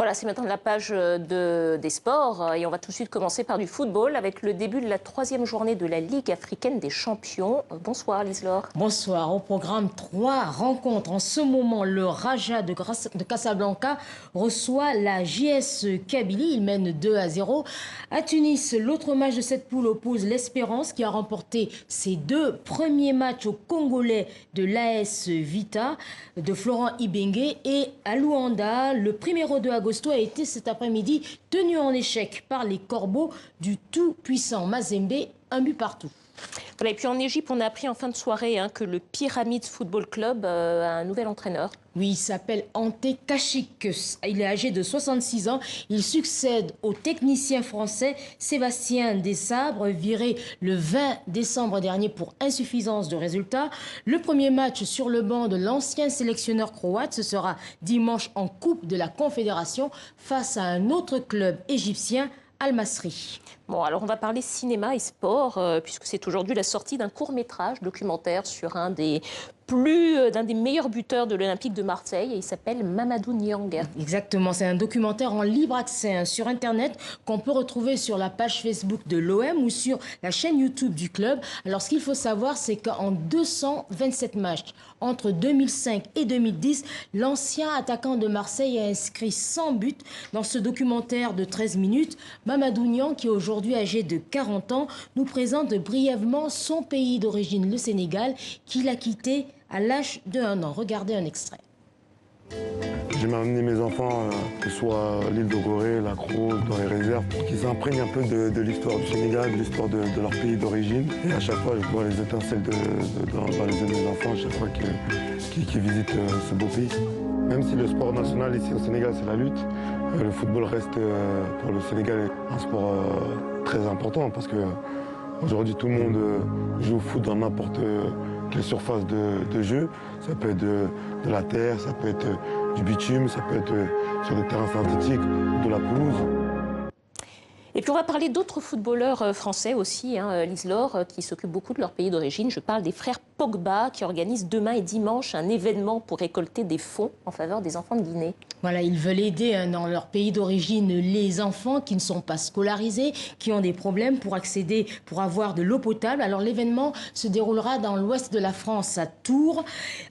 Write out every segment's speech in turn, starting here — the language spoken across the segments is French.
Voilà, c'est maintenant la page des sports et on va tout de suite commencer par du football avec le début de la 3e journée de la Ligue africaine des champions. Bonsoir Lise-Laure. Bonsoir. Au programme, 3 rencontres. En ce moment, le Raja de Casablanca reçoit la JS Kabylie. Il mène 2-0. À Tunis, l'autre match de cette poule oppose l'Espérance qui a remporté ses 2 premiers matchs aux Congolais de l'AS Vita de Florent Ibenge. Et à Luanda, le numéro 2 Agosto a été cet après-midi tenu en échec par les Corbeaux du tout-puissant Mazembe, 1 but partout. Voilà, et puis en Égypte, on a appris en fin de soirée que le Pyramide Football Club a un nouvel entraîneur. Oui, il s'appelle Ante Kachik. Il est âgé de 66 ans. Il succède au technicien français Sébastien Desabre, viré le 20 décembre dernier pour insuffisance de résultats. Le premier match sur le banc de l'ancien sélectionneur croate, ce sera dimanche en Coupe de la Confédération face à un autre club égyptien, Al-Masri. Bon, alors on va parler cinéma et sport, puisque c'est aujourd'hui la sortie d'un court-métrage documentaire sur d'un des meilleurs buteurs de l'Olympique de Marseille. Et il s'appelle Mamadou Niang. Exactement, c'est un documentaire en libre accès sur Internet qu'on peut retrouver sur la page Facebook de l'OM ou sur la chaîne YouTube du club. Alors ce qu'il faut savoir, c'est qu'en 227 matchs, entre 2005 et 2010, l'ancien attaquant de Marseille a inscrit 100 buts. Dans ce documentaire de 13 minutes, Mamadou Niang, qui est aujourd'hui âgé de 40 ans, nous présente brièvement son pays d'origine, le Sénégal, qu'il a quitté à l'âge de 1 an. Regardez un extrait. J'aime amener mes enfants, que ce soit l'île de Gorée, la Croze, dans les réserves, pour qu'ils imprègnent un peu de l'histoire du Sénégal, de l'histoire de leur pays d'origine. Et à chaque fois, je vois les étincelles dans les yeux de mes enfants, à chaque fois qu'ils visitent ce beau pays. Même si le sport national ici au Sénégal, c'est la lutte, le football reste pour le Sénégal un sport très important parce qu'aujourd'hui, tout le monde joue au foot dans n'importe quelle surface de jeu. Ça peut être de la terre, ça peut être du bitume, ça peut être sur des terrains synthétiques, de la pelouse. Et puis on va parler d'autres footballeurs français aussi, Lise-Laure, qui s'occupent beaucoup de leur pays d'origine. Je parle des frères Pogba qui organisent demain et dimanche un événement pour récolter des fonds en faveur des enfants de Guinée. Voilà, ils veulent aider dans leur pays d'origine les enfants qui ne sont pas scolarisés, qui ont des problèmes pour avoir de l'eau potable. Alors l'événement se déroulera dans l'ouest de la France, à Tours.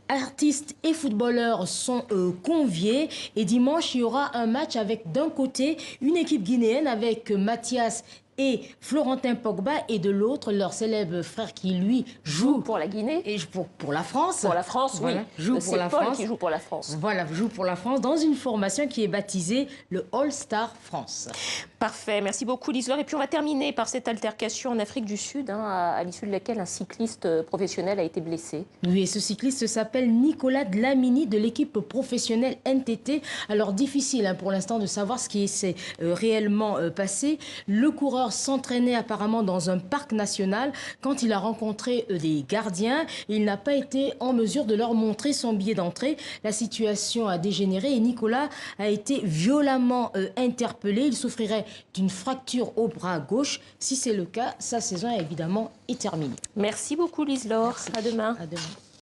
Artistes et footballeurs sont conviés et dimanche, il y aura un match avec d'un côté une équipe guinéenne avec Mathias et Florentin Pogba, et de l'autre, leur célèbre frère qui, lui, joue pour la Guinée. Et pour la France. Pour la France, voilà, oui. Joue pour la France. Qui joue pour la France. Voilà, joue pour la France dans une formation qui est baptisée le All-Star France. Parfait, merci beaucoup Lise-Laure. Et puis on va terminer par cette altercation en Afrique du Sud, à l'issue de laquelle un cycliste professionnel a été blessé. Oui, et ce cycliste s'appelle Nicolas Dlamini de l'équipe professionnelle NTT. Alors difficile pour l'instant de savoir ce qui s'est réellement passé. Le coureur s'entraînait apparemment dans un parc national quand il a rencontré des gardiens. Il n'a pas été en mesure de leur montrer son billet d'entrée. La situation a dégénéré et Nicolas a été violemment interpellé. Il souffrirait d'une fracture au bras gauche. Si c'est le cas, sa saison évidemment est terminée. Merci beaucoup Lise-Laure. À demain. À demain.